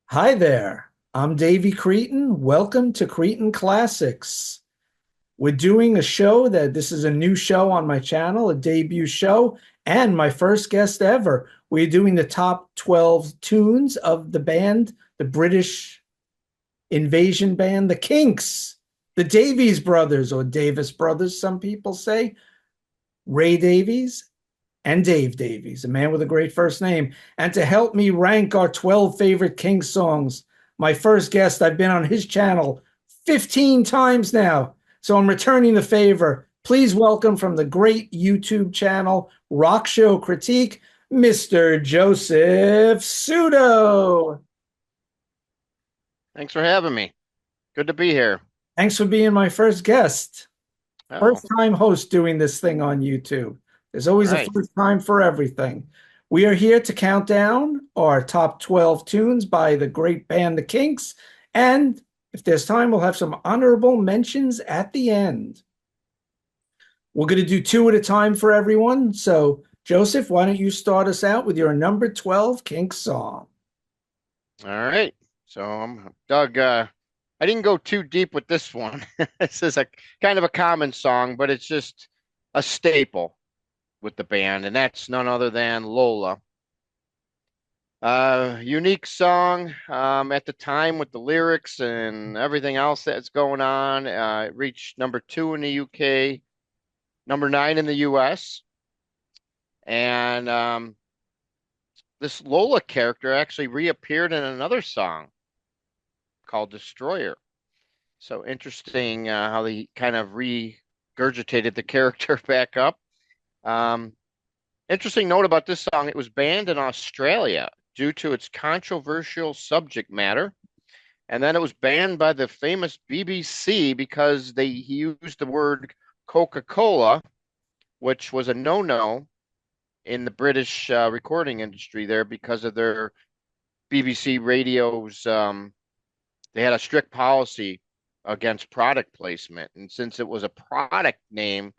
Hi there. I'm Davey Cretin. Welcome to Cretin Classics. We're doing a show that this is a new show on my channel, a debut show, and my first guest ever. We're doing the top 12 tunes of the band, the British invasion band, the Kinks, the Davies brothers, or Davis brothers, some people say, Ray Davies and Dave Davies, a man with a great first name. And to help me rank our 12 favorite Kinks songs, my first guest, I've been on his channel 15 times now. So I'm returning the favor. Please welcome from the great YouTube channel, Rock Show Critique, Mr. Joseph Suto. Thanks for having me. Good to be here. Thanks for being my first guest. Oh, First time host doing this thing on YouTube. There's always a right. first time for everything. We are here to count down our top 12 tunes by the great band, the Kinks. And if there's time, we'll have some honorable mentions at the end. We're going to do two at a time for everyone. So, Joseph, why don't you start us out with your number 12 Kinks song? All right. So I'm Doug. I didn't go too deep with this one. This is a kind of a common song, but it's just a staple with the band, and that's none other than Lola. Unique song at the time with the lyrics and everything else that's going on. It reached number two in the UK, number nine in the US, and this Lola character actually reappeared in another song called Destroyer. So interesting how they kind of regurgitated the character back up. Um, Interesting note about this song, it was banned in Australia due to its controversial subject matter. And then it was banned by the famous BBC because he used the word Coca-Cola, which was a no-no in the British recording industry there because of their BBC radios. They had a strict policy against product placement. And since it was a product name,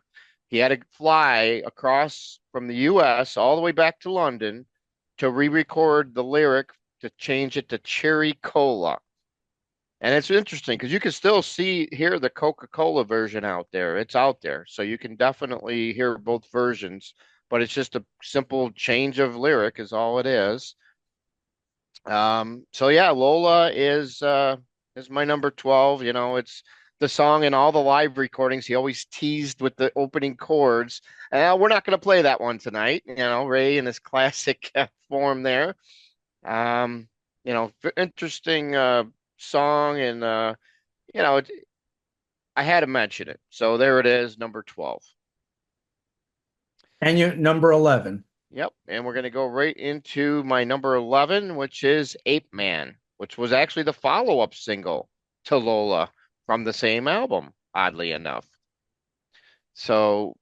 he had to fly across from the US all the way back to London to re-record the lyric to change it to Cherry Cola. And it's interesting because you can still hear the Coca-Cola version out there. It's out there. So you can definitely hear both versions, but it's just a simple change of lyric is all it is. So yeah, Lola is my number 12. You know, it's the song in all the live recordings. He always teased with the opening chords. We're not going to play that one tonight. You know, Ray in his classic form there. Um, Interesting song, and you know, it, I had to mention it. So there it is, number 12. And your number 11. Yep, and we're going to go right into my number 11, which is Ape Man, which was actually the follow-up single to Lola from the same album, oddly enough. So,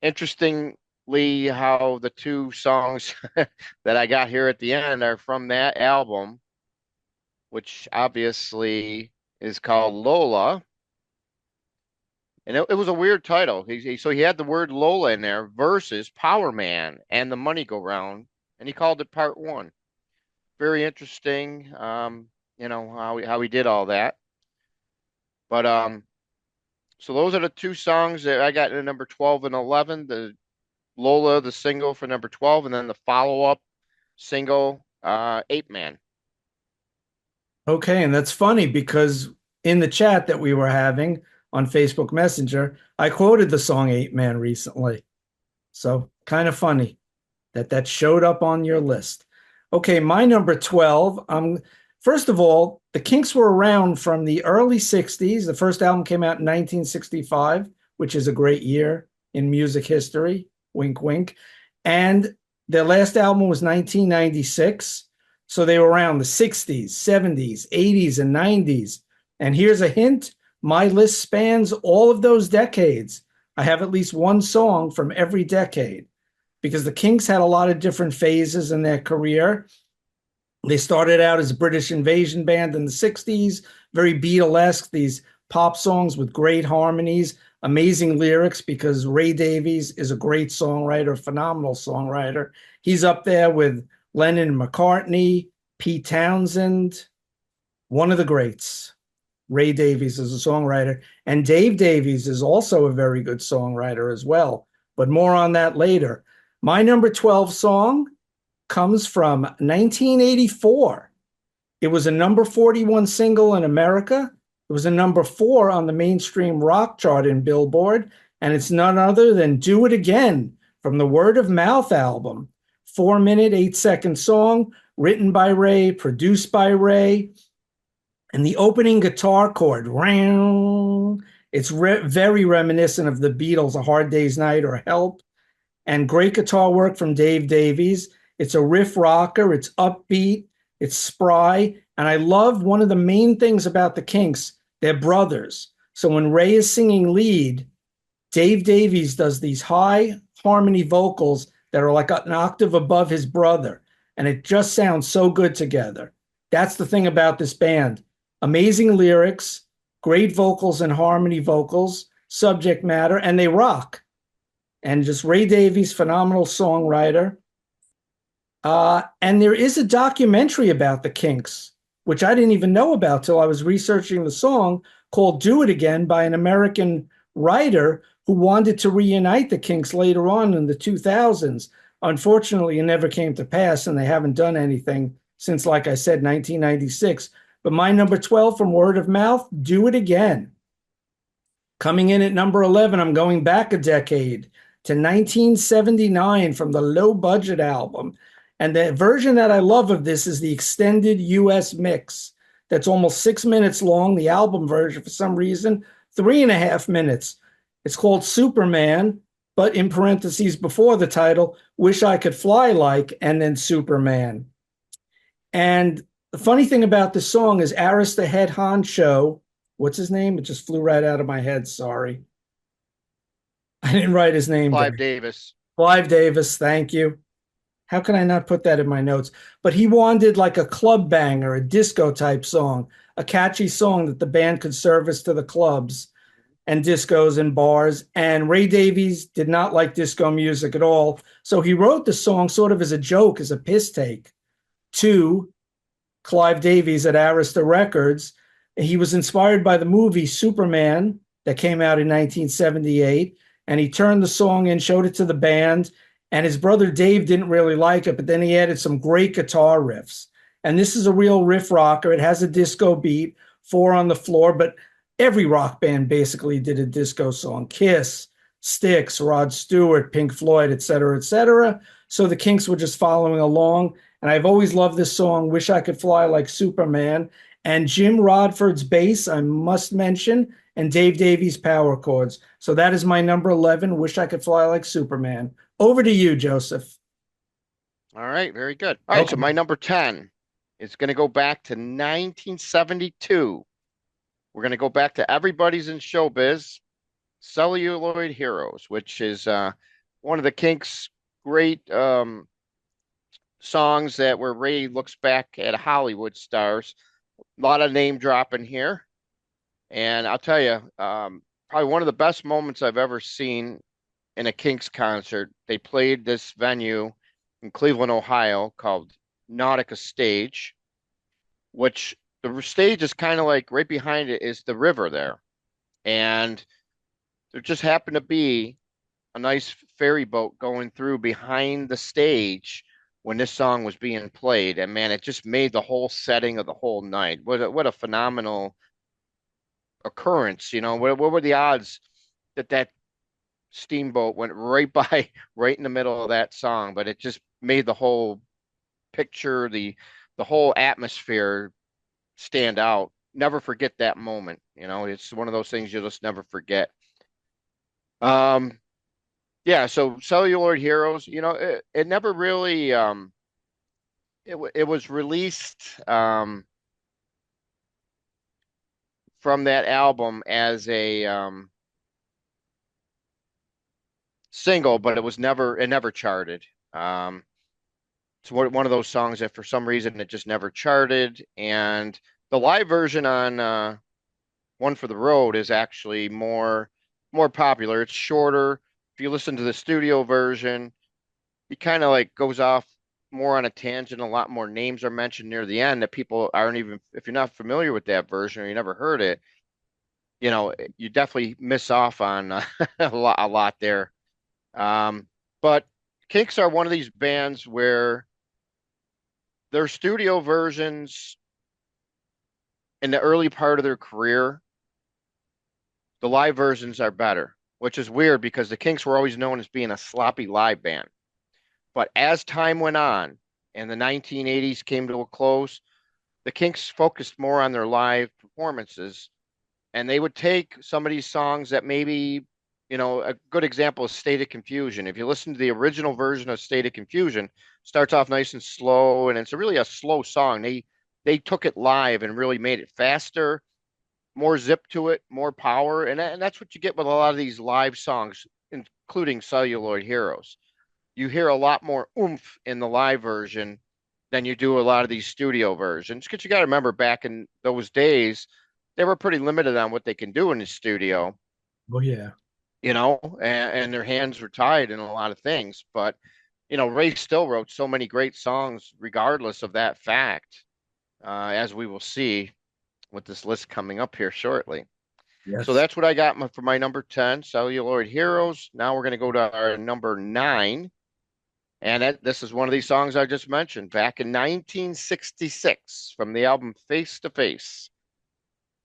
interestingly, how the two songs that I got here at the end are from that album, which obviously is called Lola. And it was a weird title. So he had the word Lola in there versus Power Man and the Money Go Round, and he called it Part One. Very interesting. How he did all that. But so those are the two songs that I got in number 12 and 11. The Lola, the single for number 12, and then the follow-up single, Ape Man. Okay, and that's funny because in the chat that we were having on Facebook Messenger, I quoted the song Eight Man recently. So kind of funny that that showed up on your list. Okay, my number 12. First of all, the Kinks were around from the early 60s. The first album came out in 1965, which is a great year in music history. Wink, wink. And their last album was 1996. So they were around the 60s, 70s, 80s, and 90s. And here's a hint, my list spans all of those decades. I have at least one song from every decade because the Kinks had a lot of different phases in their career. They started out as a British invasion band in the 60s, very Beatlesque, these pop songs with great harmonies, amazing lyrics because Ray Davies is a great songwriter, phenomenal songwriter. He's up there with Lennon and McCartney, Pete Townsend, one of the greats. Ray Davies is a songwriter, and Dave Davies is also a very good songwriter as well, but more on that later. My number 12 song comes from 1984. It was a number 41 single in America. It was a number 4 on the mainstream rock chart in Billboard, and it's none other than Do It Again from the Word of Mouth album. 4 minute, 8 second song, written by Ray, produced by Ray. And the opening guitar chord, it's very reminiscent of the Beatles, A Hard Day's Night or Help. And great guitar work from Dave Davies. It's a riff rocker, it's upbeat, it's spry. And I love one of the main things about the Kinks, they're brothers. So when Ray is singing lead, Dave Davies does these high harmony vocals that are like an octave above his brother. And it just sounds so good together. That's the thing about this band. Amazing lyrics, great vocals and harmony vocals, subject matter, and they rock. And just Ray Davies, phenomenal songwriter. And there is a documentary about the Kinks, which I didn't even know about till I was researching the song, called Do It Again by an American writer who wanted to reunite the Kinks later on in the 2000s. Unfortunately, it never came to pass, and they haven't done anything since, like I said, 1996. But my number 12 from Word of Mouth, Do It Again. Coming in at number 11, I'm going back a decade to 1979 from the Low Budget album. And the version that I love of this is the extended US mix. That's almost 6 minutes long. The album version, for some reason, 3.5 minutes. It's called Superman, but in parentheses before the title, Wish I Could Fly Like, and then Superman. And the funny thing about this song is Aris the head honcho, what's his name? It just flew right out of my head. Sorry. I didn't write his name Clive down. Davis. Clive Davis, thank you. How can I not put that in my notes? But he wanted like a club banger, a disco type song, a catchy song that the band could service to the clubs and discos and bars. And Ray Davies did not like disco music at all. So he wrote the song sort of as a joke, as a piss take to Clive Davies at Arista Records. He was inspired by the movie Superman that came out in 1978. And he turned the song in, showed it to the band. And his brother Dave didn't really like it, but then he added some great guitar riffs. And this is a real riff rocker. It has a disco beat, 4 on the floor, but every rock band basically did a disco song. Kiss, Styx, Rod Stewart, Pink Floyd, et cetera, et cetera. So the Kinks were just following along. And I've always loved this song, Wish I Could Fly Like Superman. And Jim Rodford's bass, I must mention, and Dave Davies' power chords. So that is my number 11, Wish I Could Fly Like Superman. Over to you, Joseph. All right, very good. All right, so my number 10 is going to go back to 1972. We're going to go back to Everybody's in Showbiz, Celluloid Heroes, which is one of the Kinks' great songs that where Ray looks back at Hollywood stars. A lot of name dropping here. And I'll tell you, probably one of the best moments I've ever seen in a Kinks concert. They played this venue in Cleveland, Ohio called Nautica Stage, which the stage is kind of like right behind it is the river there. And there just happened to be a nice ferry boat going through behind the stage when this song was being played. And man, it just made the whole setting of the whole night. What a phenomenal occurrence. You know, what were the odds that that steamboat went right by, right in the middle of that song? But it just made the whole picture, the whole atmosphere stand out. Never forget that moment. You know, it's one of those things you'll just never forget. Yeah, so Celluloid Heroes, you know, it never really it was released from that album as a single, but it never charted. It's one of those songs that for some reason it just never charted. And the live version on One for the Road is actually more popular. It's shorter. If you listen to the studio version, he kind of like goes off more on a tangent. A lot more names are mentioned near the end that people aren't even, if you're not familiar with that version or you never heard it, you definitely miss off on a lot there. Um, but Kinks are one of these bands where their studio versions in the early part of their career, the live versions are better, which is weird because the Kinks were always known as being a sloppy live band. But as time went on and the 1980s came to a close, the Kinks focused more on their live performances, and they would take some of these songs that maybe, a good example is State of Confusion. If you listen to the original version of State of Confusion, starts off nice and slow, and it's really a slow song. They took it live and really made it faster, more zip to it, more power, and that's what you get with a lot of these live songs, including Celluloid Heroes. You hear a lot more oomph in the live version than you do a lot of these studio versions. Because you got to remember, back in those days, they were pretty limited on what they can do in the studio, Oh yeah. and their hands were tied in a lot of things. But, Ray still wrote so many great songs regardless of that fact, as we will see with this list coming up here shortly. So Yes. that's what I got for my number 10, Celluloid Heroes. Now we're going to go to our number 9. And this is one of these songs I just mentioned back in 1966 from the album Face to Face,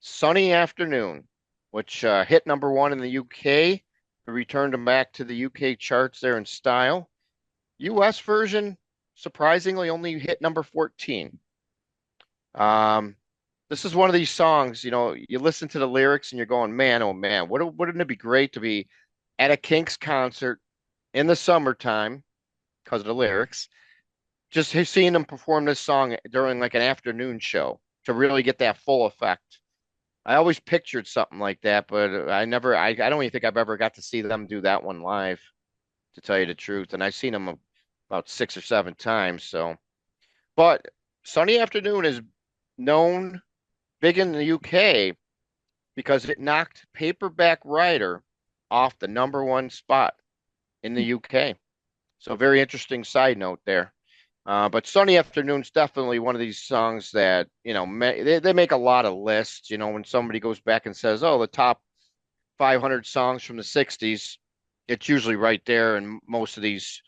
Sunny Afternoon, which hit number 1 in the UK. It returned them back to the UK charts there in style. US version, surprisingly, only hit number 14. Um, this is one of these songs, you listen to the lyrics and you're going, man, oh man, wouldn't it be great to be at a Kinks concert in the summertime because of the lyrics, just seeing them perform this song during like an afternoon show to really get that full effect. I always pictured something like that, but I don't even think I've ever got to see them do that one live, to tell you the truth. And I've seen them about 6 or 7 times. So, but Sunny Afternoon is known big in the UK because it knocked Paperback Writer off the number 1 spot in the UK. So, very interesting side note there. But Sunny Afternoon's definitely one of these songs that, they make a lot of lists. When somebody goes back and says, oh, the top 500 songs from the 60s, it's usually right there in most of these,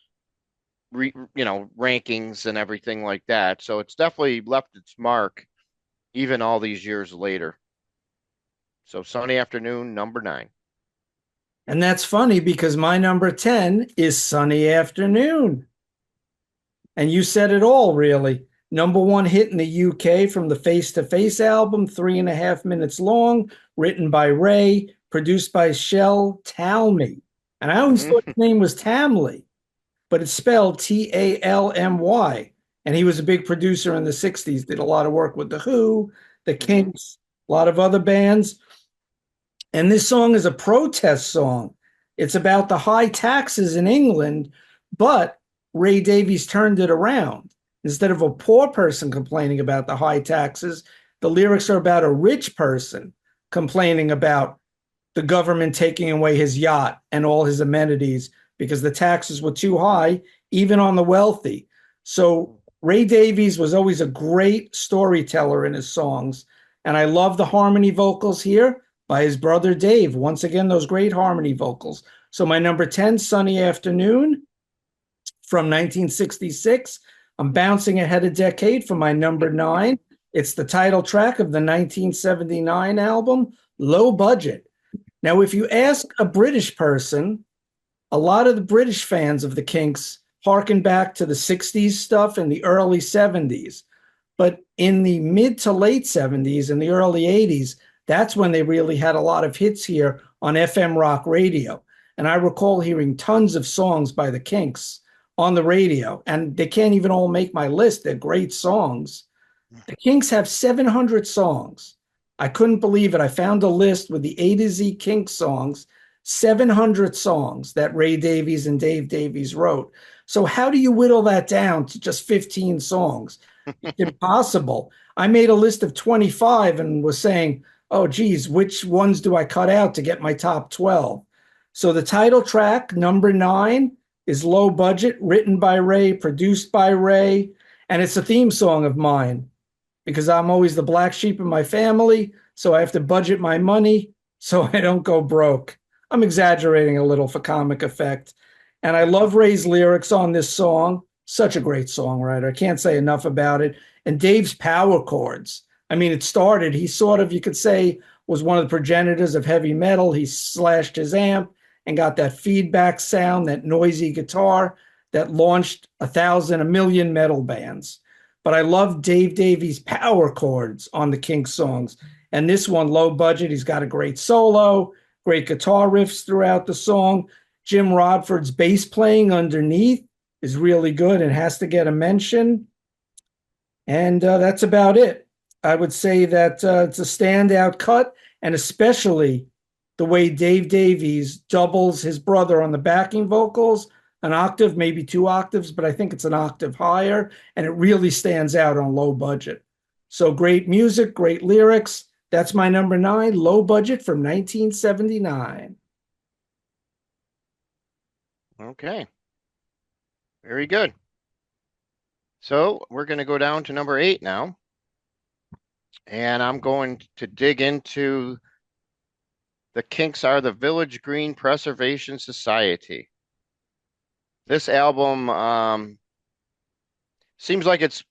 rankings and everything like that. So it's definitely left its mark even all these years later. So Sunny Afternoon, number 9. And that's funny because my number 10 is Sunny Afternoon. And you said it all, really. Number 1 hit in the UK from the Face to Face album, 3.5 minutes long, written by Ray, produced by Shel Talmy. And I always thought his name was Tamley, but it's spelled Talmy. And he was a big producer in the 60s, did a lot of work with The Who, the Hmm. Kinks, a lot of other bands. And this song is a protest song. It's about the high taxes in England, but Ray Davies turned it around. Instead of a poor person complaining about the high taxes, the lyrics are about a rich person complaining about the government taking away his yacht and all his amenities because the taxes were too high, even on the wealthy. So Ray Davies was always a great storyteller in his songs. And I love the harmony vocals here by his brother Dave. Once again, those great harmony vocals. So my number 10, Sunny Afternoon from 1966. I'm bouncing ahead a decade for my number 9. It's the title track of the 1979 album, Low Budget. Now, if you ask a British person, a lot of the British fans of the Kinks harken back to the 60s stuff and the early 70s. But in the mid to late 70s and the early 80s, that's when they really had a lot of hits here on FM rock radio. And I recall hearing tons of songs by the Kinks on the radio, and they can't even all make my list. They're great songs. The Kinks have 700 songs. I couldn't believe it. I found a list with the A to Z Kinks songs, 700 songs that Ray Davies and Dave Davies wrote. So how do you whittle that down to just 15 songs? It's impossible. I made a list of 25 and was saying, oh, geez, which ones do I cut out to get my top 12? So the title track, number 9, is Low Budget, written by Ray, produced by Ray, and it's a theme song of mine because I'm always the black sheep in my family, so I have to budget my money so I don't go broke. I'm exaggerating a little for comic effect. And I love Ray's lyrics on this song. Such a great songwriter. I can't say enough about it. And Dave's power chords. I mean, it started, he sort of, you could say, was one of the progenitors of heavy metal. He slashed his amp and got that feedback sound, that noisy guitar that launched a million metal bands. But I love Dave Davies' power chords on the Kinks songs. And this one, Low Budget, he's got a great solo, great guitar riffs throughout the song. Jim Rodford's bass playing underneath is really good and has to get a mention. And that's about it. I would say that it's a standout cut, and especially the way Dave Davies doubles his brother on the backing vocals, an octave, maybe 2 octaves, but I think it's an octave higher, and it really stands out on Low Budget. So great music, great lyrics. That's my number 9, Low Budget from 1979. Okay, very good. So we're going to go down to number 8 now. And I'm going to dig into the Kinks Are the Village Green Preservation Society. This album seems like it's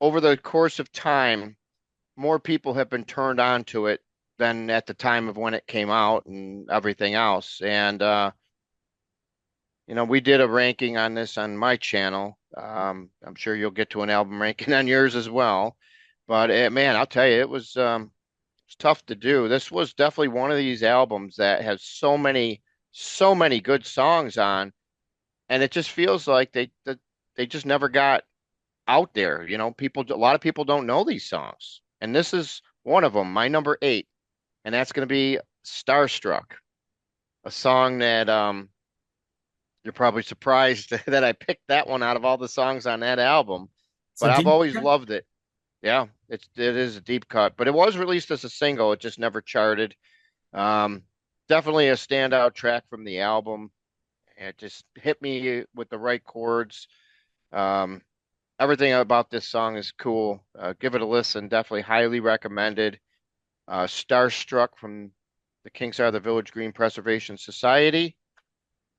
over the course of time, more people have been turned on to it than at the time of when it came out and everything else. And we did a ranking on this on my channel. I'm sure you'll get to an album ranking on yours as well. But man, I'll tell you, it's tough to do. This was definitely one of these albums that has so many good songs on, and it just feels like they just never got out there. A lot of people don't know these songs, and this is one of them. My number 8, and that's going to be "Starstruck," a song that you're probably surprised that I picked that one out of all the songs on that album, It's a but I've deep always cut. loved it. Yeah, it is a deep cut, but it was released as a single. It just never charted. Um, Definitely a standout track from the album. It just hit me with the right chords. Um, Everything about this song is cool. Give it a listen. Definitely highly recommended. Starstruck from the Kinks Are the Village Green Preservation Society.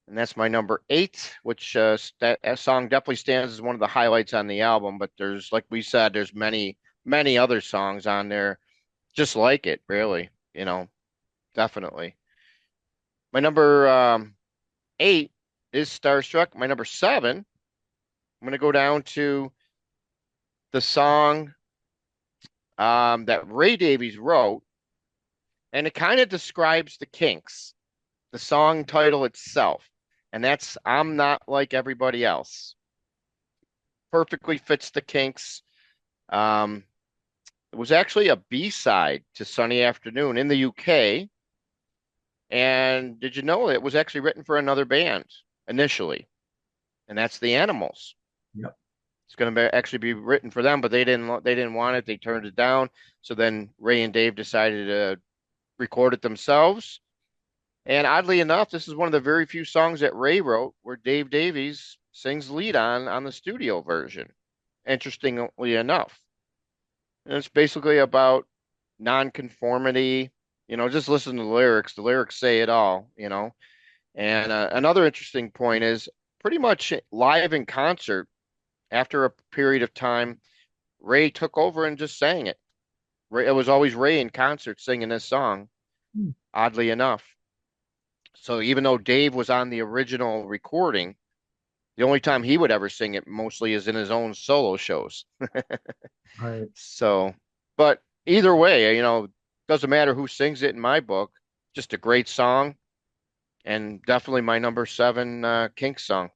And that's my number 8, which that song definitely stands as one of the highlights on the album. But there's, like we said, there's many other songs on there just like it, really, definitely. My number 8 is Starstruck. My number 7, I'm going to go down to the song that Ray Davies wrote, and it kind of describes the Kinks, the song title itself, and that's "I'm Not Like Everybody Else." Perfectly fits the Kinks. Um, it was actually a B-side to "Sunny Afternoon" in the UK. And did you know it was actually written for another band initially, and that's the Animals. Yep. It's going to actually be written for them, but they didn't want it. They turned it down. So then Ray and Dave decided to record it themselves. And oddly enough, this is one of the very few songs that Ray wrote where Dave Davies sings lead on the studio version. Interestingly enough, and it's basically about nonconformity. Just listen to the lyrics. The lyrics say it all. And another interesting point is pretty much live in concert, after a period of time, Ray took over and just sang it. It was always Ray in concert singing this song, oddly enough. So even though Dave was on the original recording, the only time he would ever sing it mostly is in his own solo shows. Right. So, but either way, doesn't matter who sings it in my book. Just a great song, and definitely my number 7 Kinks song.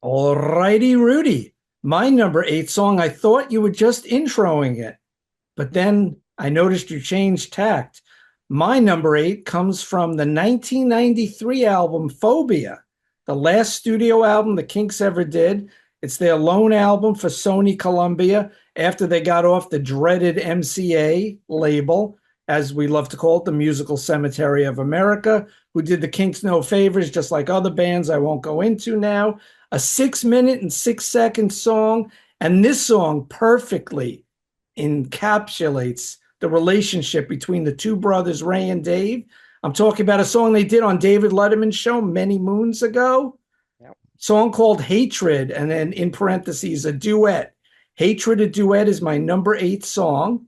All righty, Rudy. My number 8 song, I thought you were just introing it, but then I noticed you changed tact. My number 8 comes from the 1993 album Phobia, the last studio album the Kinks ever did. It's their lone album for Sony Columbia after they got off the dreaded MCA label. as we love to call it, the musical cemetery of America, who did the Kinks no favors, just like other bands I won't go into now. A 6 minute and 6 second song. And this song perfectly encapsulates the relationship between the two brothers, Ray and Dave. I'm talking about a song they did on David Letterman's show many moons ago. Yep. Song called Hatred, and then in parentheses, a duet. Hatred, a duet is my number 8 song.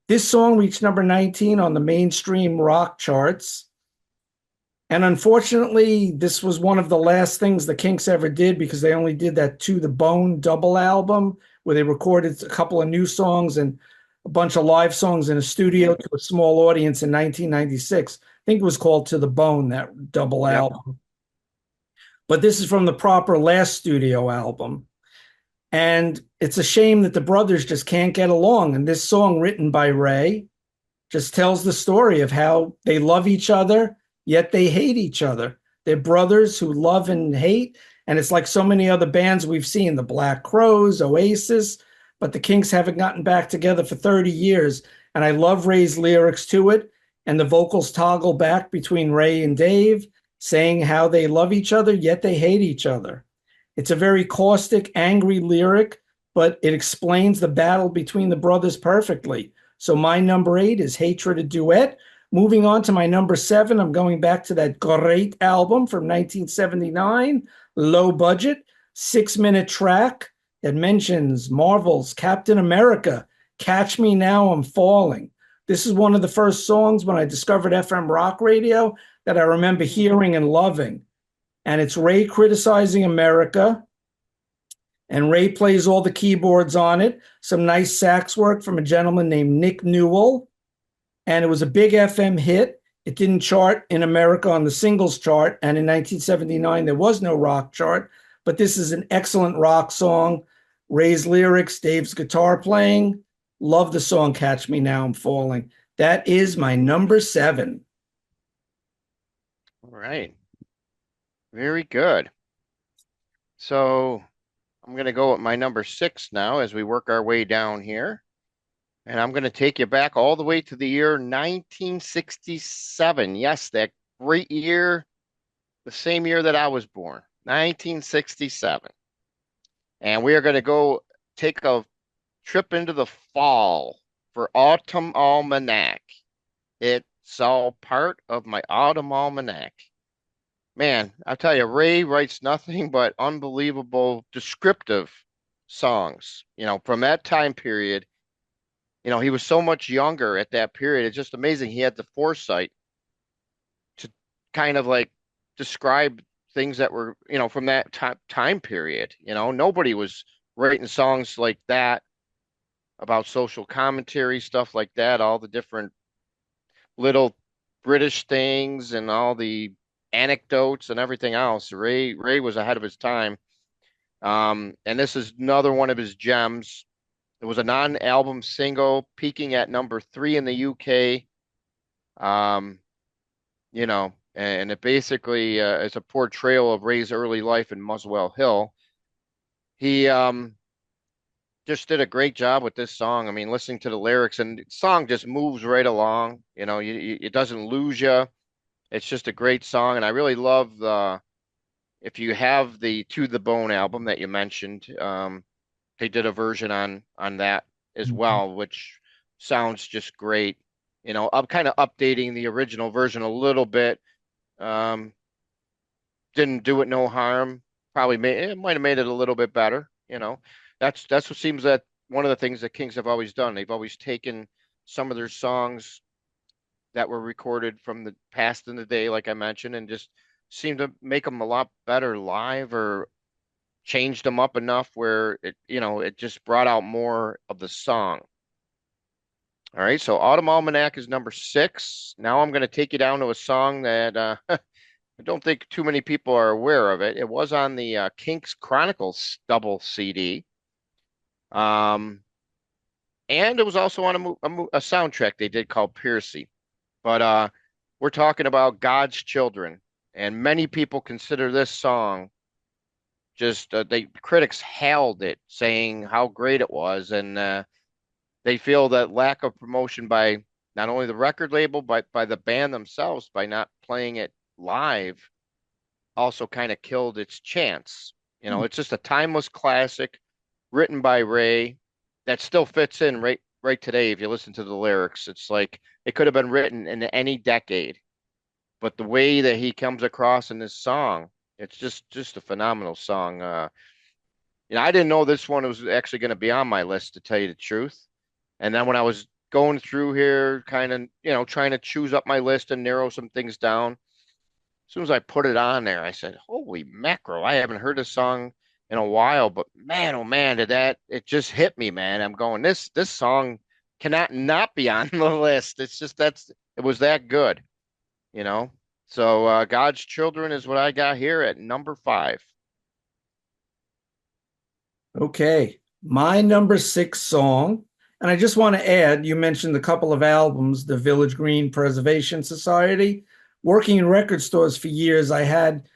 This song reached number 19 on the mainstream rock charts. And unfortunately, this was one of the last things the Kinks ever did because they only did that To the Bone double album where they recorded a couple of new songs and a bunch of live songs in a studio to a small audience in 1996. I think it was called To the Bone, that double Yep. album. But this is from the proper last studio album. And it's a shame that the brothers just can't get along. And this song, written by Ray, just tells the story of how they love each other, yet they hate each other. They're brothers who love and hate. And it's like so many other bands we've seen, the Black Crowes, Oasis, but the Kinks haven't gotten back together for 30 years. And I love Ray's lyrics to it. And the vocals toggle back between Ray and Dave, saying how they love each other, yet they hate each other. It's a very caustic, angry lyric, but it explains the battle between the brothers perfectly. So my number 8 is Hatred, a duet. Moving on to my number 7, I'm going back to that great album from 1979, Low Budget, 6 minute track that mentions Marvel's Captain America, Catch Me Now, I'm Falling. This is one of the first songs when I discovered FM rock radio that I remember hearing and loving. And it's Ray criticizing America. And Ray plays all the keyboards on it. Some nice sax work from a gentleman named Nick Newell. And it was a big FM hit. It didn't chart in America on the singles chart. And in 1979, there was no rock chart. But this is an excellent rock song. Ray's lyrics, Dave's guitar playing. Love the song Catch Me Now, I'm Falling. That is my number 7. All right. Very good. So I'm going to go with my number 6 now as we work our way down here. And I'm going to take you back all the way to the year 1967. Yes, that great year, the same year that I was born, 1967. And we are going to go take a trip into the fall for Autumn Almanac. It's all part of my Autumn Almanac. Man, I tell you, Ray writes nothing but unbelievable descriptive songs, from that time period. He was so much younger at that period. It's just amazing. He had the foresight to kind of like describe things that were, from that time period. Nobody was writing songs like that about social commentary, stuff like that, all the different little British things and all the anecdotes and everything else. Ray was ahead of his time. And this is another one of his gems. It was a non-album single, peaking at number 3 in the UK. Um, and it basically is a portrayal of Ray's early life in Muswell Hill. He just did a great job with this song. I mean, listening to the lyrics, and the song just moves right along. It doesn't lose you. It's just a great song, and I really love if you have the To the Bone album that you mentioned, they did a version on that as well, which sounds just great. I'm kind of updating the original version a little bit. Didn't do it no harm. Probably it might have made it a little bit better. That's what seems that one of the things that Kings have always done. They've always taken some of their songs that were recorded from the past in the day, like I mentioned, and just seemed to make them a lot better live or changed them up enough where it just brought out more of the song. All right, so Autumn Almanac is number 6. Now I'm going to take you down to a song that I don't think too many people are aware of it. It was on the Kinks Chronicles double CD. And it was also on a soundtrack they did called Piercy. But we're talking about God's Children, and many people consider this song just critics hailed it, saying how great it was, and they feel that lack of promotion by not only the record label, but by the band themselves by not playing it live also kind of killed its chance. You know, it's just a timeless classic written by Ray that still fits in right today. If you listen to the lyrics, it's like it could have been written in any decade, but the way that he comes across in this song, it's just a phenomenal song. I didn't know this one was actually going to be on my list to tell you the truth. And then when I was going through here, kind of, trying to choose up my list and narrow some things down, as soon as I put it on there, I said, "Holy mackerel! I haven't heard this song in a while, but man, oh man, did that it just hit me, man. I'm going, this song cannot not be on the list. It's just it was that good, you know." So God's Children is what I got here at number 5. Okay, my number six song, and I just want to add, you mentioned a couple of albums, the Village Green Preservation Society. Working in record stores for years, I had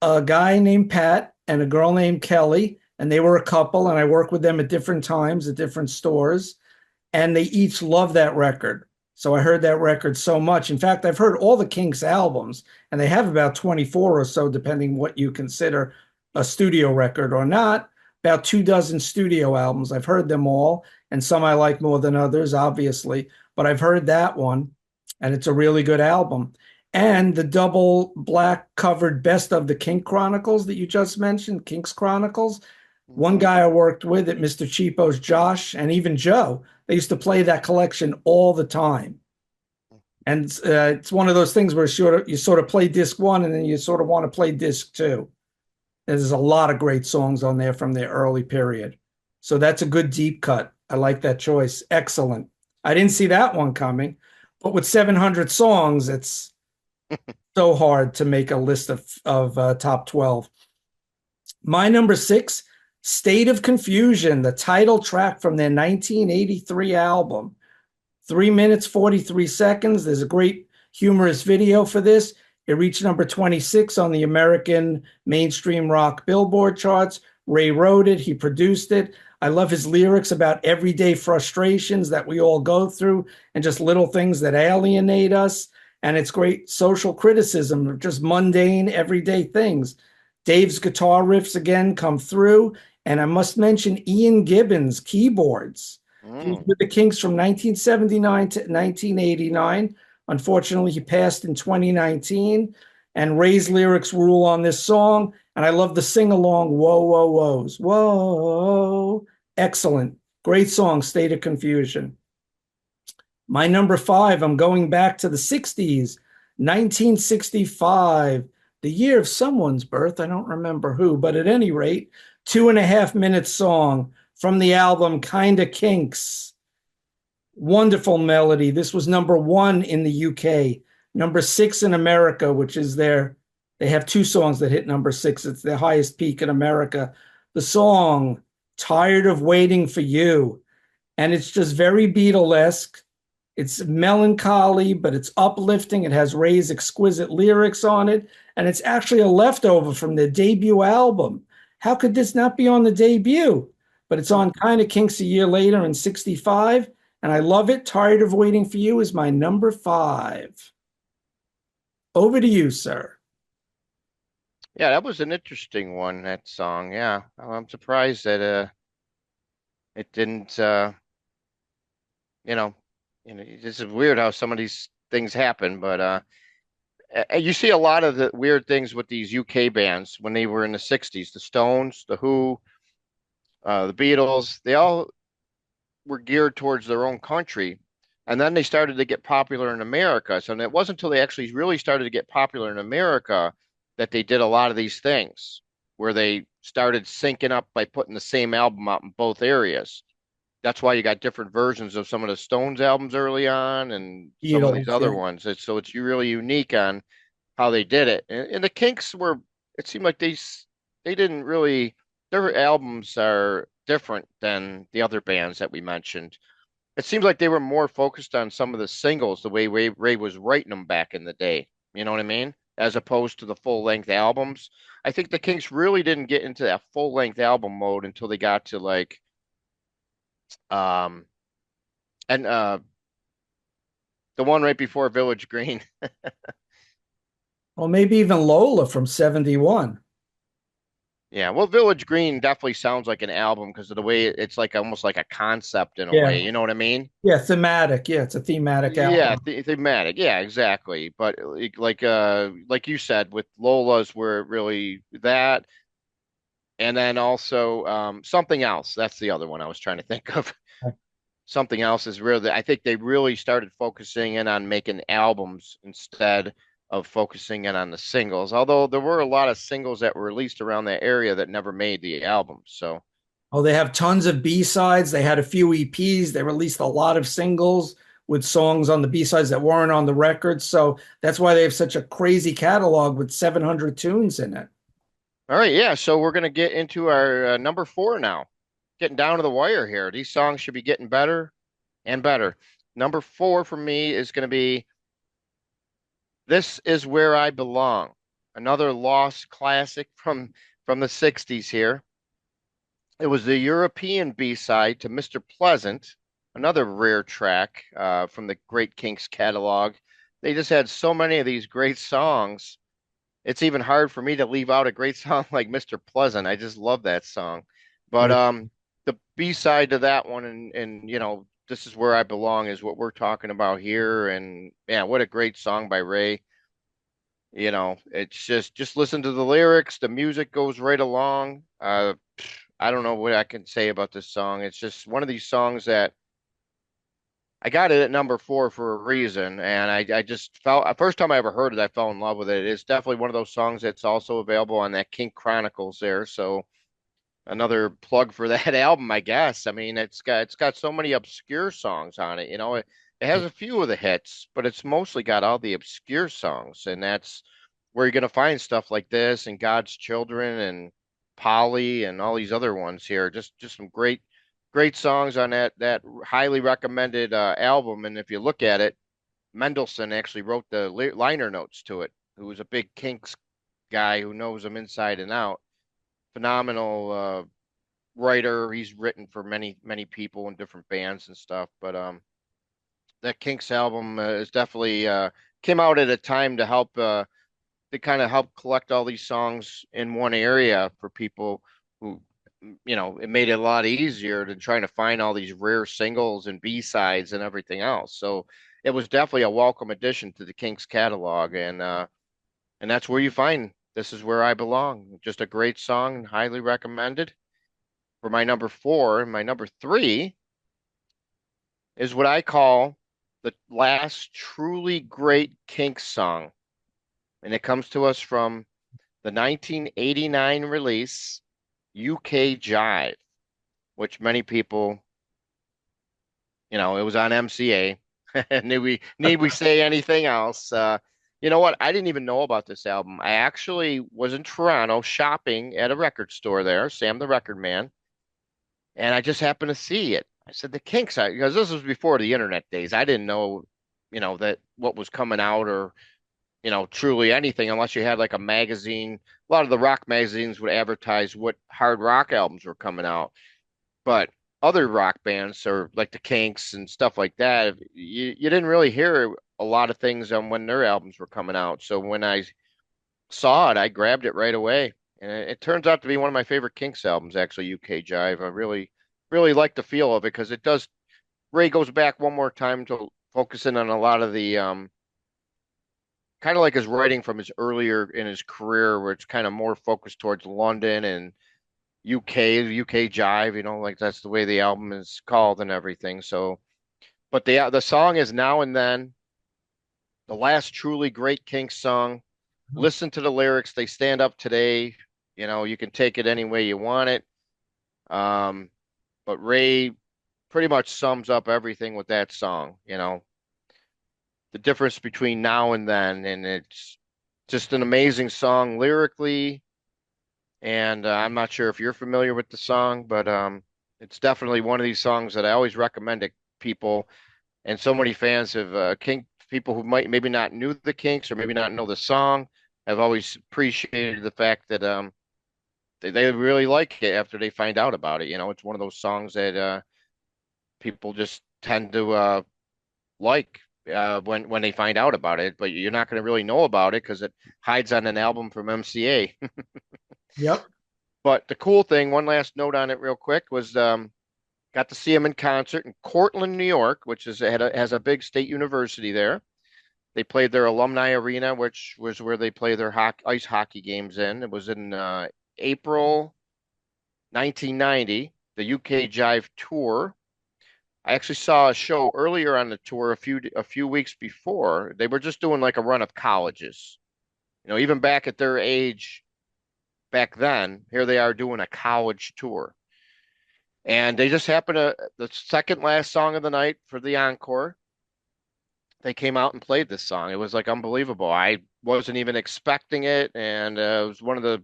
a guy named Pat and a girl named Kelly, and they were a couple, and I worked with them at different times at different stores, and they each loved that record. So I heard that record so much. In fact, I've heard all the Kinks albums, and they have about 24 or so, depending what you consider a studio record or not. About 2 dozen studio albums. I've heard them all, and some I like more than others, obviously, but I've heard that one, and it's a really good album. And the double black covered Best of the Kink Chronicles that you just mentioned, Kinks Chronicles. One Hmm. guy I worked with at Mr. Cheapo's, Josh, and even Joe, they used to play that collection all the time. And it's one of those things where you sort of play disc one and then you sort of want to play disc two. There's a lot of great songs on there from the early period. So that's a good deep cut. I like that choice. Excellent. I didn't see that one coming, but with 700 songs, it's so hard to make a list of top 12. My number six, State of Confusion, the title track from their 1983 album. 3 minutes, 43 seconds. There's a great humorous video for this. It reached number 26 on the American mainstream rock Billboard charts. Ray wrote it, he produced it. I love his lyrics about everyday frustrations that we all go through and just little things that alienate us. And it's great social criticism of just mundane, everyday things. Dave's guitar riffs again come through. And I must mention Ian Gibbons' keyboards. He was Mm. with the Kinks from 1979 to 1989. Unfortunately, he passed in 2019. And Ray's lyrics rule on this song. And I love the sing along, Whoa, Whoa, Whoas. Whoa. Excellent. Great song, State of Confusion. My number five, I'm going back to the 60s, 1965, the year of someone's birth. I don't remember who, but at any rate, 2.5 minute song from the album Kinda Kinks. Wonderful melody. This was number one in the UK, number six in America, which is they have two songs that hit number six. It's their highest peak in America. The song, Tired of Waiting for You. And it's just very Beatlesque. It's melancholy, but it's uplifting. It has Ray's exquisite lyrics on it. And it's actually a leftover from their debut album. How could this not be on the debut? But it's on Kinda Kinks a year later in 65. And I love it. Tired of Waiting for You is my number five. Over to you, sir. Yeah, that was an interesting one, that song. Yeah. I'm surprised that it didn't you know, this is weird how some of these things happen, but you see a lot of the weird things with these UK bands when they were in the 60s, the Stones, the Who, the Beatles, they all were geared towards their own country. And then they started to get popular in America. So it wasn't until they actually really started to get popular in America that they did a lot of these things where they started syncing up by putting the same album out in both areas. That's why you got different versions of some of the Stones albums early on and some of these Beatles, other yeah. ones. So it's really unique on how they did it. And the Kinks were, it seemed like they didn't really, their albums are different than the other bands that we mentioned. It seems like they were more focused on some of the singles, the way Ray was writing them back in the day. You know what I mean? As opposed to the full length albums. I think the Kinks really didn't get into that full length album mode until they got to like um and the one right before Village Green. Well, maybe even Lola from 71. Yeah, well, Village Green definitely sounds like an album because of the way it's like almost like a concept in a Yeah. way. You know what I mean? Yeah, thematic. Yeah, it's a thematic Yeah, album. thematic. Yeah, exactly. But like you said, with Lola's, where it really that, and then also something else. That's the other one I was trying to think of. Something else is really, I think they really started focusing in on making albums instead of focusing in on the singles. Although there were a lot of singles that were released around that area that never made the albums. So, Oh, they have tons of B-sides. They had a few EPs. They released a lot of singles with songs on the B-sides that weren't on the record. So that's why they have such a crazy catalog with 700 tunes in it. all right, yeah. So we're gonna get into our number four now. Getting down to the wire here. These songs should be getting better and better. Number four for me is going to be "This Is Where I Belong," another lost classic from the '60s here. It was the European B-side to Mr. Pleasant, another rare track from the great Kinks catalog. They just had so many of these great songs. It's even hard for me to leave out a great song like Mr. Pleasant. I just love that song. But Yeah. the B-side to that one and This Is Where I Belong is what we're talking about here. And yeah, what a great song by Ray. It's just listen to the lyrics, the music goes right along. I don't know what I can say about this song. It's just one of these songs that I got it at number four for a reason, and I just felt first time I ever heard it, I fell in love with it. It's definitely one of those songs that's also available on that Kink Chronicles there. So another plug for that album, I guess. I mean, it's got so many obscure songs on it. It has a few of the hits, but it's mostly got all the obscure songs, and that's where you're gonna find stuff like this and God's Children and Polly and all these other ones here. Just some great songs on that highly recommended album. And if you look at it, Mendelssohn actually wrote the liner notes to it, who was a big Kinks guy who knows them inside and out. Phenomenal writer. He's written for many people in different bands and stuff. But that Kinks album is definitely came out at a time to kind of help collect all these songs in one area for people who, it made it a lot easier than trying to find all these rare singles and B-sides and everything else. So it was definitely a welcome addition to the Kinks catalog, and that's where you find "This Is Where I Belong." Just a great song, highly recommended. For my number four, my number three is what I call the last truly great Kinks song. And it comes to us from the 1989 release, UK Jive, which many people, it was on MCA. Need we say anything else? You know what? I didn't even know about this album. I actually was in Toronto shopping at a record store there, Sam the Record Man, and I just happened to see it. I said the Kinks, because this was before the internet days. I didn't know, that what was coming out or truly anything unless you had like a magazine. A lot of the rock magazines would advertise what hard rock albums were coming out, but other rock bands or like the Kinks and stuff like that, you didn't really hear a lot of things on when their albums were coming out. So when I saw it, I grabbed it right away. And it turns out to be one of my favorite Kinks albums, actually, UK Jive. I really like the feel of it because it does. Ray goes back one more time to focusing on a lot of the kind of like his writing from his earlier in his career, where it's kind of more focused towards London and UK jive, like that's the way the album is called and everything. So, but the song is Now and Then, the last truly great Kinks song. Listen to the lyrics; they stand up today. You can take it any way you want it. Um, but Ray pretty much sums up everything with that song. The difference between now and then, and it's just an amazing song lyrically. And I'm not sure if you're familiar with the song, but it's definitely one of these songs that I always recommend to people. And so many fans have Kink people who might maybe not knew the Kinks or maybe not know the song have always appreciated the fact that they really like it after they find out about it. It's one of those songs that people just tend to like. when they find out about it, but you're not going to really know about it because it hides on an album from MCA. Yep. But the cool thing, one last note on it real quick, was got to see him in concert in Cortland, New York, which has a big state university there. They played their alumni arena, which was where they play their ice hockey games in. It was in April 1990, the UK Jive Tour. I actually saw a show earlier on the tour a few weeks before. They were just doing like a run of colleges. Even back at their age back then, here they are doing a college tour. And they just happened to the second last song of the night for the encore. They came out and played this song. It was like unbelievable. I wasn't even expecting it, and it was one of the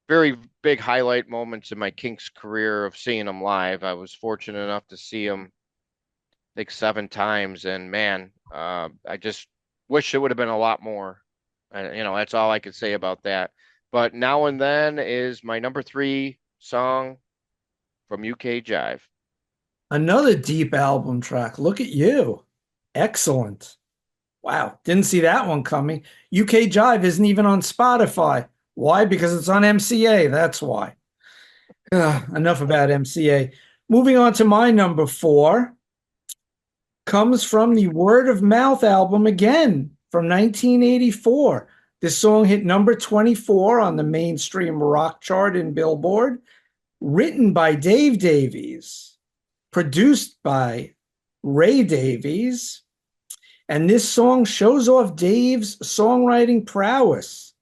very big highlight moments in my Kinks career of seeing them live. I was fortunate enough to see them, I think, 7 times, and man, I just wish it would have been a lot more. That's all I could say about that. But Now and Then is my number three song from UK Jive. Another deep album track. Look at you. Excellent. Wow. Didn't see that one coming. UK Jive isn't even on Spotify. Why? Because it's on MCA. That's why. Enough about MCA. Moving on to my number four comes from the Word of Mouth album again from 1984. This song hit number 24 on the mainstream rock chart in Billboard, written by Dave Davies, produced by Ray Davies, and this song shows off Dave's songwriting prowess.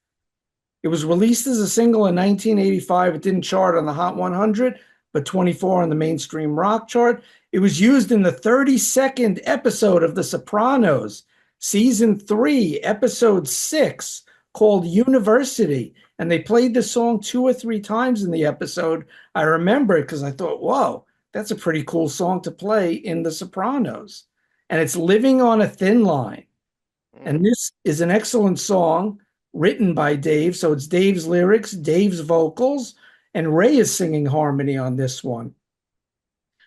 It was released as a single in 1985. It didn't chart on the Hot 100, but 24 on the mainstream rock chart. It was used in the 32nd episode of The Sopranos, season 3, episode 6, called University. And they played the song 2 or 3 times in the episode. I remember it because I thought, whoa, that's a pretty cool song to play in The Sopranos. And it's Living on a Thin Line. Hmm. And this is an excellent song written by Dave. So it's Dave's lyrics, Dave's vocals, and Ray is singing harmony on this one.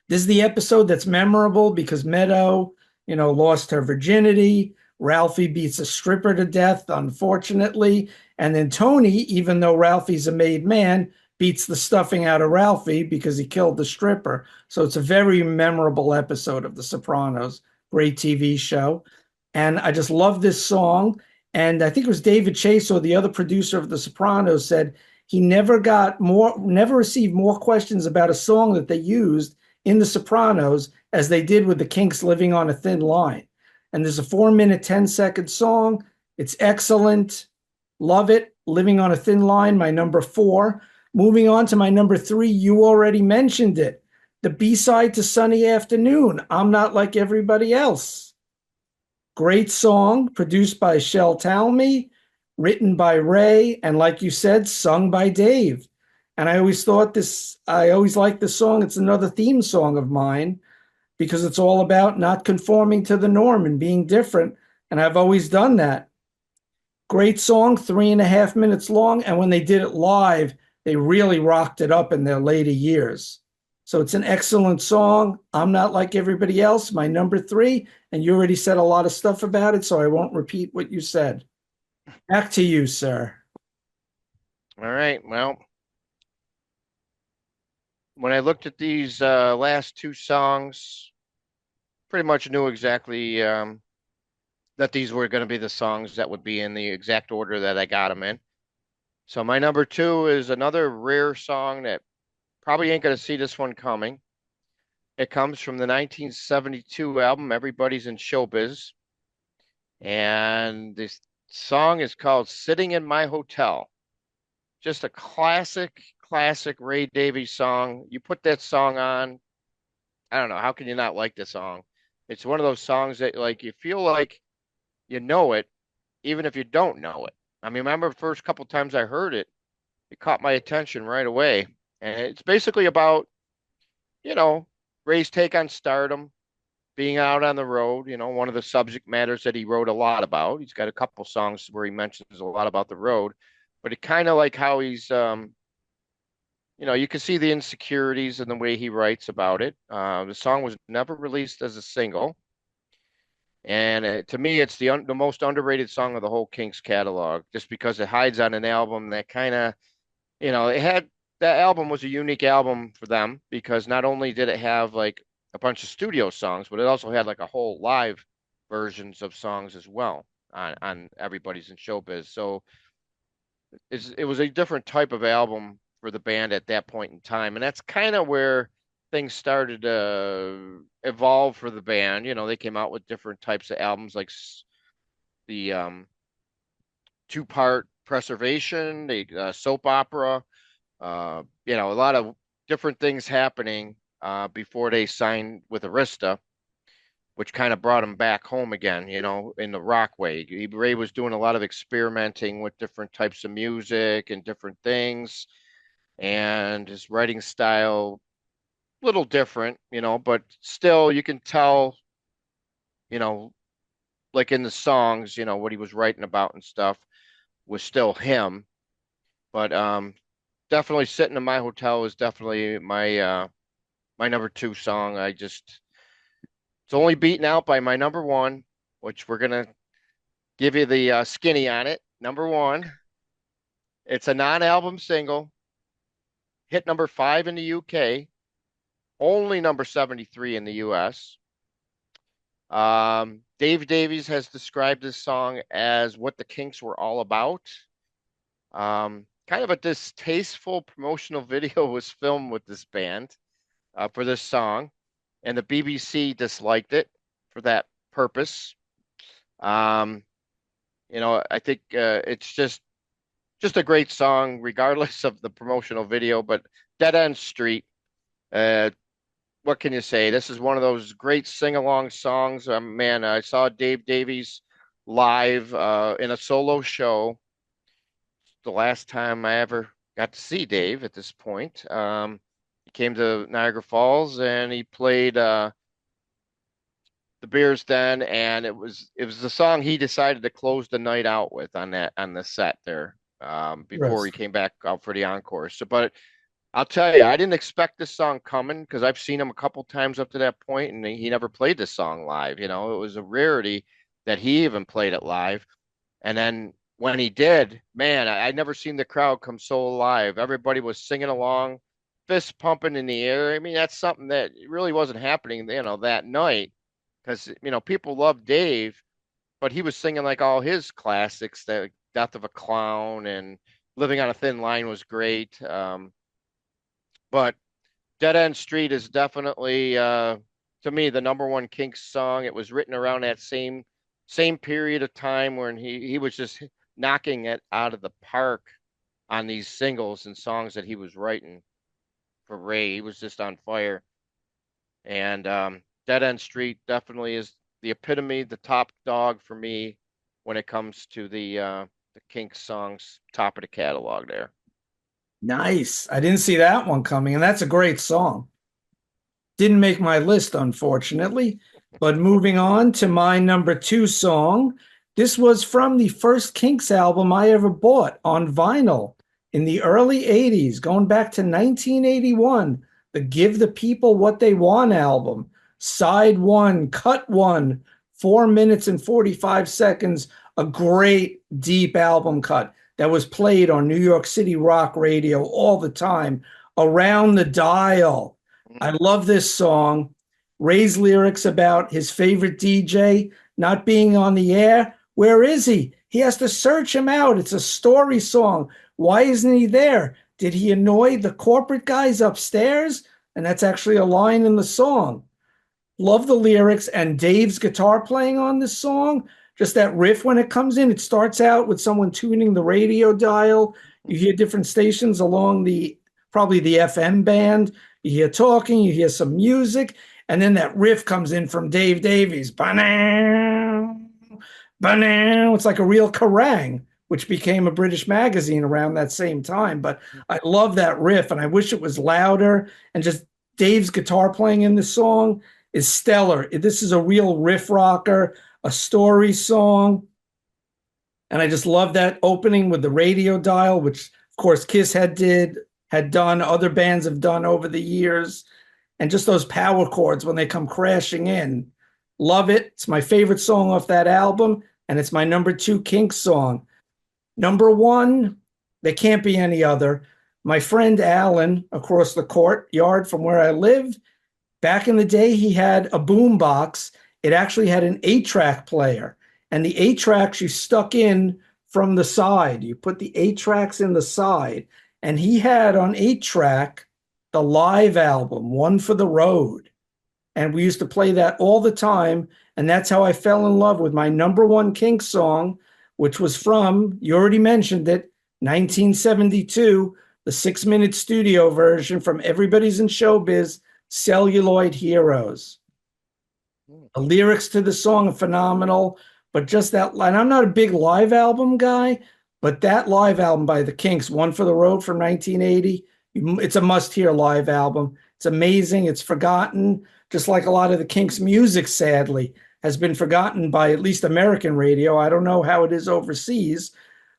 This is the episode that's memorable because Meadow, lost her virginity. Ralphie beats a stripper to death, unfortunately. And then Tony, even though Ralphie's a made man, beats the stuffing out of Ralphie because he killed the stripper. So it's a very memorable episode of The Sopranos. Great TV show. And I just love this song. And I think it was David Chase or the other producer of The Sopranos said he never received more questions about a song that they used in The Sopranos as they did with the Kinks Living on a Thin Line. And there's a 4 minute, 10-second song. It's excellent. Love it. Living on a Thin Line, my number four. Moving on to my number three, you already mentioned it. The B-side to Sunny Afternoon, I'm Not Like Everybody Else. Great song, produced by Shel Talmy, written by Ray, and like you said, sung by Dave. And I always liked this song. It's another theme song of mine because it's all about not conforming to the norm and being different. And I've always done that. Great song, 3.5 minutes long. And when they did it live, they really rocked it up in their later years. So it's an excellent song. I'm Not Like Everybody Else, my number three. And you already said a lot of stuff about it, so I won't repeat what you said. Back to you, sir. All right. Well, when I looked at these last two songs, pretty much knew exactly that these were going to be the songs that would be in the exact order that I got them in. So my number two is another rare song that probably ain't going to see this one coming. It comes from the 1972 album Everybody's in Showbiz, and this song is called Sitting in My Hotel. Just a classic Ray Davies song. You put that song on, I don't know, how can you not like the song? It's one of those songs that like you feel like you know it, even if you don't know it. I mean, remember the first couple times I heard it, it caught my attention right away. And it's basically about, you know, Ray's take on stardom, being out on the road, one of the subject matters that he wrote a lot about. He's got a couple songs where he mentions a lot about the road, but it kind of like how he's you can see the insecurities in the way he writes about it. The song was never released as a single. And to me, it's the most underrated song of the whole Kinks catalog, just because it hides on an album that kind of, it had that album was a unique album for them because not only did it have like a bunch of studio songs, but it also had like a whole live versions of songs as well on Everybody's in Showbiz. So it was a different type of album for the band at that point in time, and that's kind of where things started to evolve for the band. They came out with different types of albums, like the two-part Preservation, the soap opera. A lot of different things happening before they signed with Arista, which kind of brought him back home again, in the rock way. Ray was doing a lot of experimenting with different types of music and different things, and his writing style little different, but still you can tell, you know, like in the songs, what he was writing about and stuff was still him. But definitely Sitting in My Hotel is definitely my number two song. It's only beaten out by my number one, which we're gonna give you the skinny on it. Number one, it's a non-album single, hit number 5 in the UK, only number 73 in the US. Dave Davies has described this song as what the Kinks were all about. Kind of a distasteful promotional video was filmed with this band for this song, and the BBC disliked it for that purpose. Um, I think it's just a great song, regardless of the promotional video. But Dead End Street, uh, what can you say? This is one of those great sing-along songs. Man, I saw Dave Davies live in a solo show. The last time I ever got to see Dave at this point. He came to Niagara Falls and he played the Beers Den, and it was the song he decided to close the night out with on the set there before he Yes. came back out for the encore. So, but I'll tell you, I didn't expect this song coming because I've seen him a couple times up to that point, and he never played this song live. It was a rarity that he even played it live. And then when he did, man, I'd never seen the crowd come so alive. Everybody was singing along, fist pumping in the air. I mean, that's something that really wasn't happening, that night because, people loved Dave, but he was singing like all his classics, the Death of a Clown and Living on a Thin Line was great. But Dead End Street is definitely, to me, the number one Kinks song. It was written around that same period of time when he was just knocking it out of the park on these singles and songs that he was writing for Ray. He was just on fire. And Dead End Street definitely is the epitome, the top dog for me when it comes to the Kinks songs, top of the catalog there. Nice. I didn't see that one coming, and that's a great song. Didn't make my list, unfortunately. But moving on to my number two song. This was from the first Kinks album I ever bought on vinyl in the early 80s, going back to 1981, the Give the People What They Want album. Side one, cut one, 4 minutes and 45 seconds. A great deep album cut that was played on New York City rock radio all the time, around the dial. I Mm. love this song. Ray's lyrics about his favorite DJ not being on the air. Where is he? He has to search him out. It's a story song. Why isn't he there? Did he annoy the corporate guys upstairs? And that's actually a line in the song. Love the lyrics and Dave's guitar playing on this song. Just that riff when it comes in, it starts out with someone tuning the radio dial. You hear different stations along probably the FM band. You hear talking, you hear some music, and then that riff comes in from Dave Davies. Ba-now, ba-now. It's like a real Kerrang, which became a British magazine around that same time. But I love that riff, and I wish it was louder. And just Dave's guitar playing in the song is stellar. This is a real riff rocker, a story song. And I just love that opening with the radio dial, which of course Kiss had done, other bands have done over the years. And just those power chords when they come crashing in. Love it. It's my favorite song off that album, and it's my number two Kinks song. Number one, there can't be any other. My friend Alan, across the courtyard from where I live, back in the day, he had a boom box. It actually had an 8-track player, and the 8 tracks you stuck in from the side. You put the 8 tracks in the side, and he had on 8 track the live album, One for the Road. And we used to play that all the time. And that's how I fell in love with my number one Kinks song, which was from, you already mentioned it, 1972, the 6 minute studio version from Everybody's in Showbiz, Celluloid Heroes. Hmm. The lyrics to the song are phenomenal, but just that line. I'm not a big live album guy, but that live album by the Kinks, One for the Road from 1980, it's a must hear live album. It's amazing. It's forgotten, just like a lot of the Kinks music, sadly, has been forgotten by at least American radio. I don't know how it is overseas,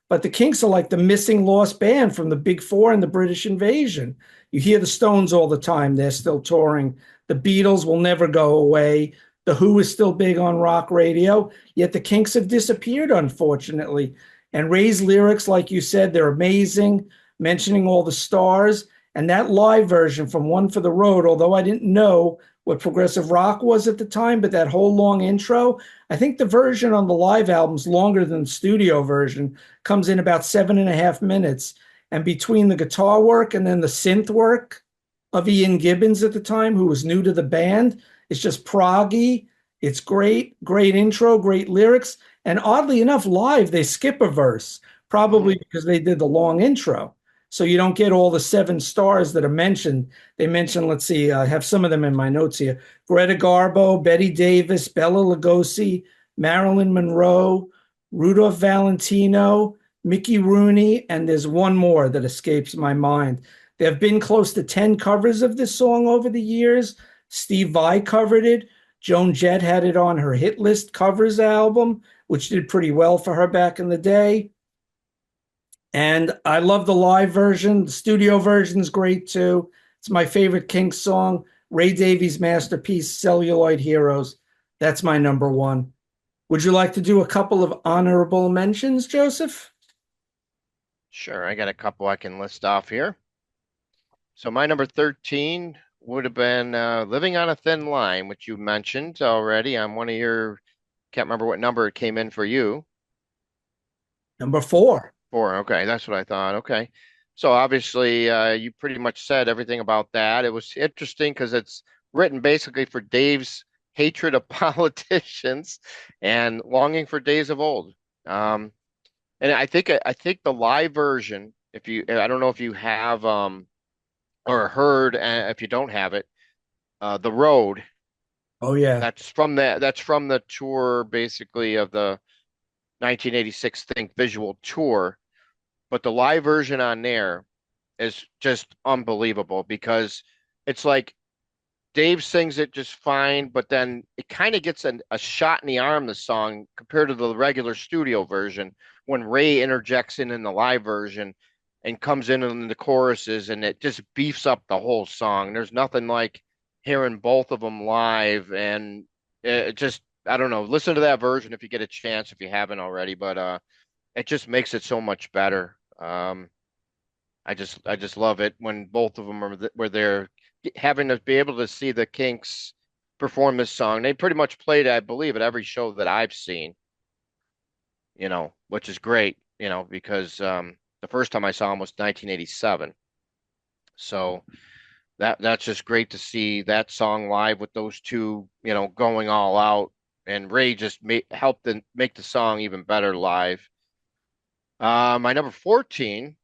but the Kinks are like the missing lost band from the Big Four and the British invasion. You hear the Stones all the time, they're still touring. The Beatles will never go away. The Who is still big on rock radio, yet the Kinks have disappeared, unfortunately. And Ray's lyrics, like you said, they're amazing, mentioning all the stars. And that live version from One for the Road, although I didn't know what progressive rock was at the time, but that whole long intro, I think the version on the live album's longer than the studio version, comes in about 7.5 minutes. And between the guitar work and then the synth work of Ian Gibbons at the time, who was new to the band, it's just proggy. It's great, great intro, great lyrics. And oddly enough, live, they skip a verse, probably Mhm. because they did the long intro. So you don't get all the 7 stars that are mentioned. They mentioned, let's see, I have some of them in my notes here. Greta Garbo, Betty Davis, Bella Lugosi, Marilyn Monroe, Rudolph Valentino, Mickey Rooney, and there's one more that escapes my mind. There have been close to 10 covers of this song over the years. Steve Vai covered it. Joan Jett had it on her hit list covers album, which did pretty well for her back in the day. And I love the live version. The studio version is great too. It's my favorite Kinks song. Ray Davies' masterpiece, Celluloid Heroes. That's my number one. Would you like to do a couple of honorable mentions, Joseph? Sure, I got a couple I can list off here. So my number 13 would have been Living on a Thin Line, which you mentioned already on one of your, can't remember what number it came in for you. Number four. Four. Okay, that's what I thought. Okay. So obviously, you pretty much said everything about that. It was interesting because it's written basically for Dave's hatred of politicians and longing for days of old. Um, and I think the live version, if you, I don't know if you have or heard, if you don't have it, The Road. Oh, yeah. That's from the tour basically of the 1986 Think Visual tour. But the live version on there is just unbelievable because it's like Dave sings it just fine, but then it kind of gets a shot in the arm, the song, compared to the regular studio version when Ray interjects in the live version and comes in the choruses and it just beefs up the whole song. There's nothing like hearing both of them live and it just, I don't know, listen to that version if you get a chance, if you haven't already, but it just makes it so much better. I just love it when both of them were there, having to be able to see the Kinks perform this song. They pretty much played, I believe, at every show that I've seen, which is great, because the first time I saw them was 1987. So that's just great to see that song live with those two, going all out. And Ray just helped make the song even better live. My number 14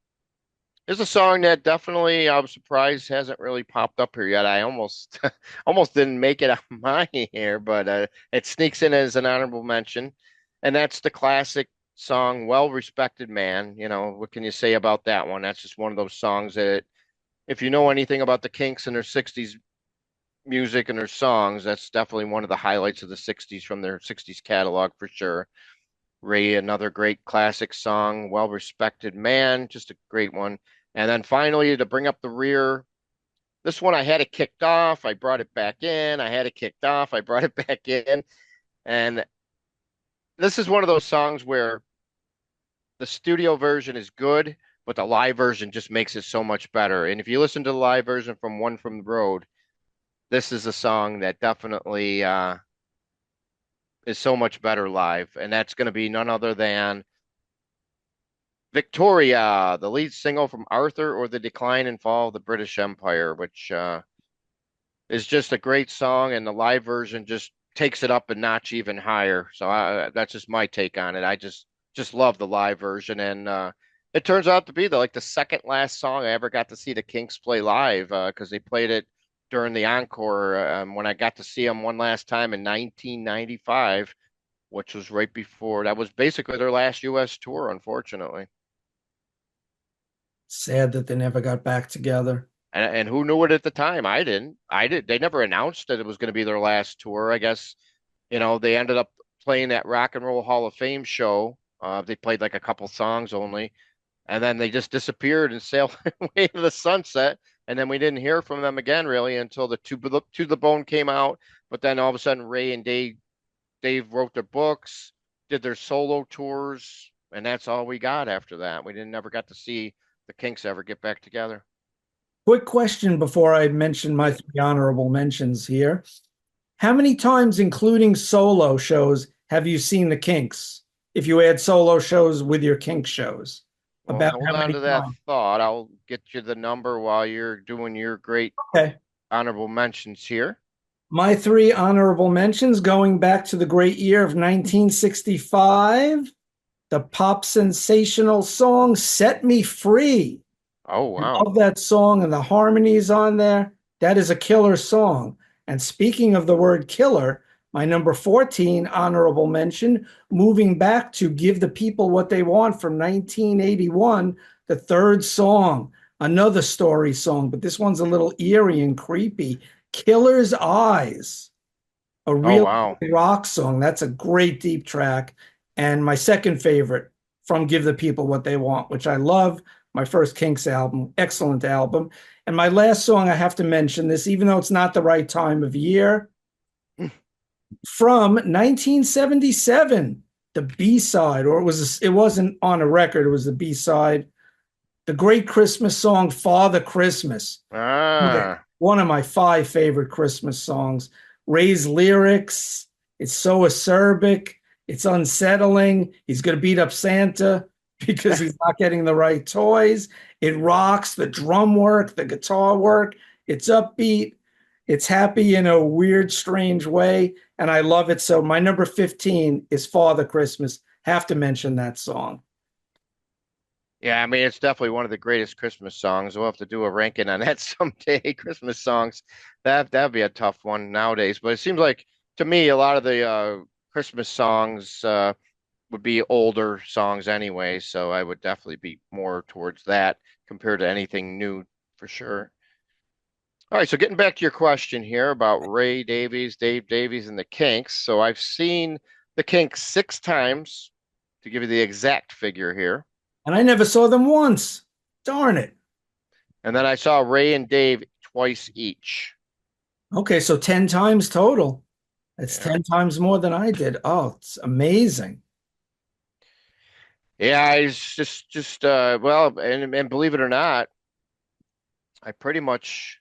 is a song that definitely I'm surprised hasn't really popped up here yet. I almost almost didn't make it on my here, but it sneaks in as an honorable mention, and that's the classic song "Well Respected Man." What can you say about that one? That's just one of those songs that, if you know anything about the Kinks and their '60s music and their songs, that's definitely one of the highlights of the '60s from their '60s catalog for sure. Ray, another great classic song, Well Respected Man, just a great one. And then finally, to bring up the rear, this one I had it kicked off, I brought it back in, I had it kicked off, I brought it back in. And this is one of those songs where the studio version is good, but the live version just makes it so much better. And if you listen to the live version from One from the Road, this is a song that definitely is so much better live. And that's going to be none other than Victoria, the lead single from Arthur or the Decline and Fall of the British Empire, which is just a great song, and the live version just takes it up a notch even higher. So that's just my take on it. I just love the live version, and it turns out to be the second last song I ever got to see the Kinks play live because they played it during the encore when I got to see them one last time in 1995, which was right before that was basically their last U.S. tour, unfortunately. Sad that they never got back together. And who knew it at the time? I didn't. I did. They never announced that it was going to be their last tour. I guess, they ended up playing that Rock and Roll Hall of Fame show. They played like a couple songs only, and then they just disappeared and sailed away to the sunset. And then we didn't hear from them again really until the To the Bone came out. But then all of a sudden, Ray and Dave wrote their books, did their solo tours, and that's all we got after that. We didn't never got to see the Kinks ever get back together. Quick question before I mention my three honorable mentions here. How many times, including solo shows, have you seen the Kinks? If you add solo shows with your Kink shows, Well, about hold how on many to that times? thought. I'll get you the number while you're doing your great Okay. honorable mentions here. My three honorable mentions going back to the great year of 1965, the pop sensational song Set Me Free. Oh, I wow. love that song and the harmonies on there. That is a killer song. And speaking of the word killer, my number 14 honorable mention, moving back to Give the People What They Want from 1981, the third song, another story song, but this one's a little eerie and creepy. Killer's Eyes, a Oh, real wow. rock song. That's a great deep track. And my second favorite from Give the People What They Want, which I love. My first Kinks album, excellent album. And my last song, I have to mention this, even though it's not the right time of year, from 1977, the B side, or it wasn't on a record, it was the B side, the great Christmas song, Father Christmas. Ah, One of my five favorite Christmas songs. Ray's lyrics, it's so acerbic, it's unsettling. He's going to beat up Santa because he's not getting the right toys. It rocks the drum work, the guitar work. It's upbeat, it's happy in a weird, strange way. And I love it. So, my number 15 is Father Christmas. Have to mention that song. yeah. I mean, it's definitely one of the greatest Christmas songs. We'll have to do a ranking on that someday. Christmas songs, that'd be a tough one nowadays. But it seems like to me, a lot of the Christmas songs would be older songs anyway. So I would definitely be more towards that compared to anything new for sure. All right, so getting back to your question here about Ray Davies, Dave Davies, and the Kinks. So I've seen the Kinks six times to give you the exact figure here. And I never saw them once. Darn it. And then I saw Ray and Dave twice each. Okay, so 10 times total. It's Yeah. 10 times more than I did. Oh, it's amazing. Yeah, it's just well, and believe it or not, I pretty much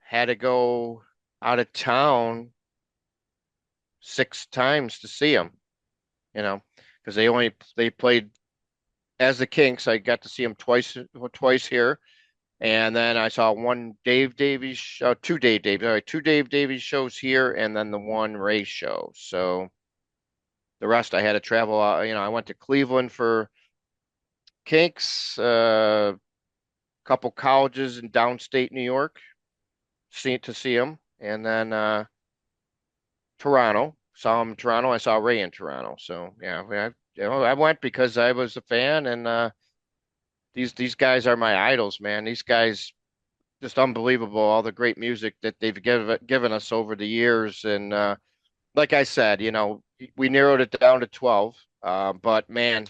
had to go out of town six times to see them, you know, because they played as the Kinks. I got to see them twice here. And then I saw two Dave Davies shows here, and then the one Ray show. So the rest I had to travel. I went to Cleveland for Kinks, couple colleges in downstate New York, to see them, and then Toronto. Saw him in Toronto. I saw Ray in Toronto. So yeah, I went because I was a fan, and these guys are my idols, man. These guys just unbelievable. All the great music that they've given us over the years, and like I said, we narrowed it down to 12. But man,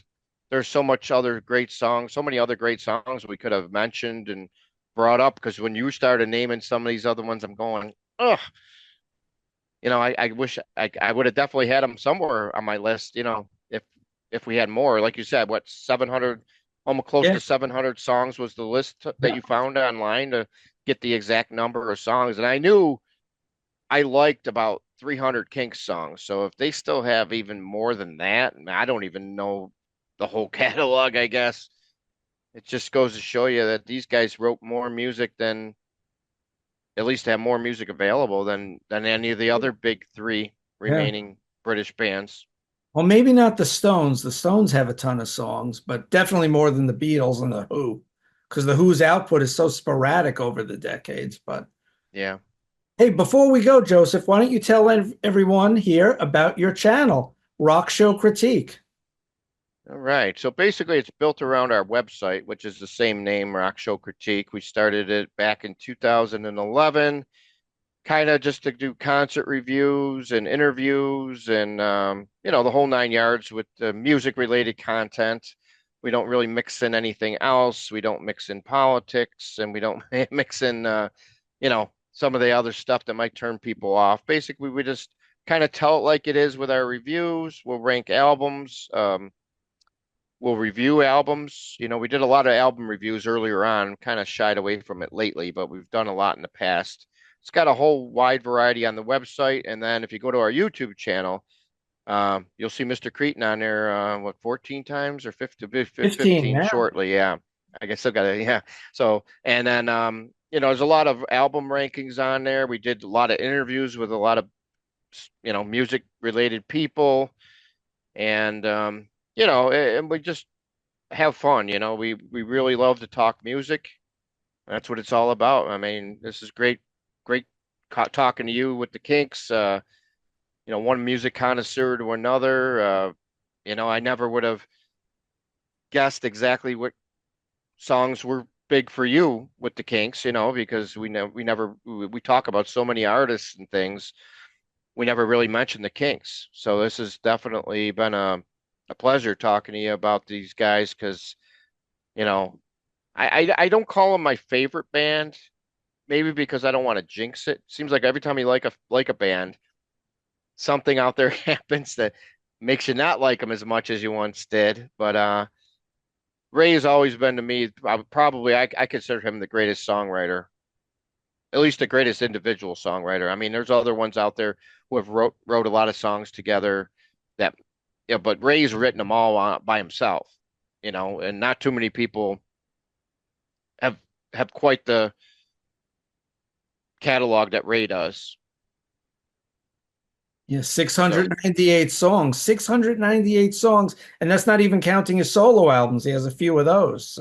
there's so many other great songs we could have mentioned and brought up because when you started naming some of these other ones, I'm going, oh, I wish I would have definitely had them somewhere on my list, if we had more. Like you said, what, 700, almost close Yeah, to 700 songs was the list that yeah, you found online to get the exact number of songs. And I knew I liked about 300 Kinks songs. So if they still have even more than that, I don't even know the whole catalog, I guess. It just goes to show you that these guys wrote more music than, at least have more music available than any of the other big three yeah. remaining British bands. Well, maybe not the Stones. The Stones have a ton of songs, but definitely more than the Beatles and the Who, because the Who's output is so sporadic over the decades. But Yeah. hey, before we go, Joseph, why don't you tell everyone here about your channel, Rock Show Critique? All right. So basically, it's built around our website, which is the same name, Rock Show Critique. We started it back in 2011, kind of just to do concert reviews and interviews and, the whole nine yards with the music related content. We don't really mix in anything else. We don't mix in politics and we don't mix in, some of the other stuff that might turn people off. Basically, we just kind of tell it like it is with our reviews. We'll rank albums. We'll review albums. We did a lot of album reviews earlier on, kind of shied away from it lately, but we've done a lot in the past. It's got a whole wide variety on the website. And then if you go to our YouTube channel, you'll see Mr. Cretin on there, 14 times or 15 15 now. shortly. Yeah. I guess I've got to, yeah. So, and then, there's a lot of album rankings on there. We did a lot of interviews with a lot of, music related people. And, and we just have fun. We really love to talk music. That's what it's all about. I mean, this is great talking to you with the Kinks. One music connoisseur to another. I never would have guessed exactly what songs were big for you with the Kinks. Because we talk about so many artists and things. We never really mentioned the Kinks. So this has definitely been a pleasure talking to you about these guys because, you know, I don't call them my favorite band, maybe because I don't want to jinx it. Seems like every time you like a band, something out there happens that makes you not like them as much as you once did. But Ray has always been to me, I consider him the greatest songwriter, at least the greatest individual songwriter. I mean, there's other ones out there who have wrote a lot of songs together that, but Ray's written them all by himself, and not too many people have have quite the catalog that Ray does. Yeah, So 698 songs, 698 songs, and that's not even counting his solo albums. He has a few of those.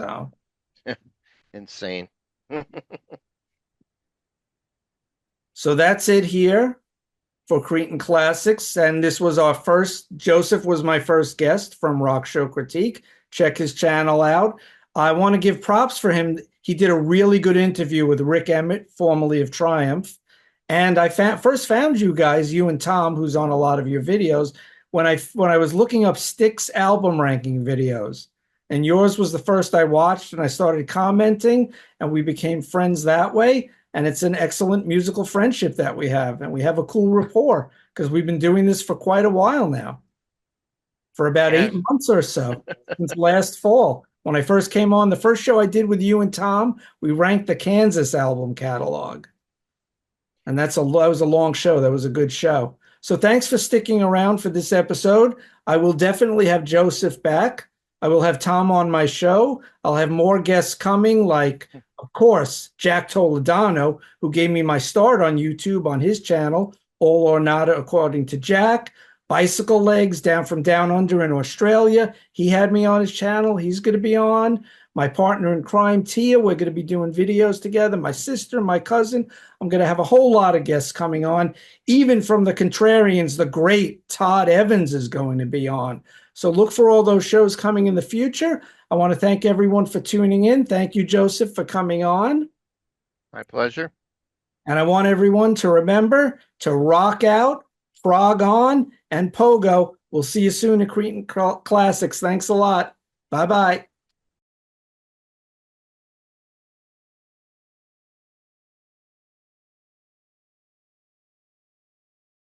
insane. So that's it here for Cretan Classics. And this was our first, Joseph was my first guest from Rock Show Critique. Check his channel out. I want to give props for him. He did a really good interview with Rick Emmett, formerly of Triumph. And I first found you guys, you and Tom, who's on a lot of your videos, when I was looking up Styx album ranking videos. And yours was the first I watched, and I started commenting, and we became friends that way. And it's an excellent musical friendship that we have. And we have a cool rapport because we've been doing this for quite a while now, for about Yeah, 8 months or so, since last fall. When I first came on, the first show I did with you and Tom, we ranked the Kansas album catalog. And that was a long show. That was a good show. So thanks for sticking around for this episode. I will definitely have Joseph back. I will have Tom on my show. I'll have more guests coming, like, of course, Jack Toledano, who gave me my start on YouTube on his channel, All or Nada, according to Jack. Bicycle Legs, down from Down Under in Australia. He had me on his channel. He's going to be on. My partner in crime, Tia, we're going to be doing videos together. My sister, my cousin. I'm going to have a whole lot of guests coming on. Even from the Contrarians, the great Todd Evans is going to be on. So look for all those shows coming in the future. I want to thank everyone for tuning in. Thank you, Joseph, for coming on. my pleasure. And I want everyone to remember to rock out, frog on, and pogo. We'll see you soon at Cretan Classics. Thanks a lot. Bye-bye.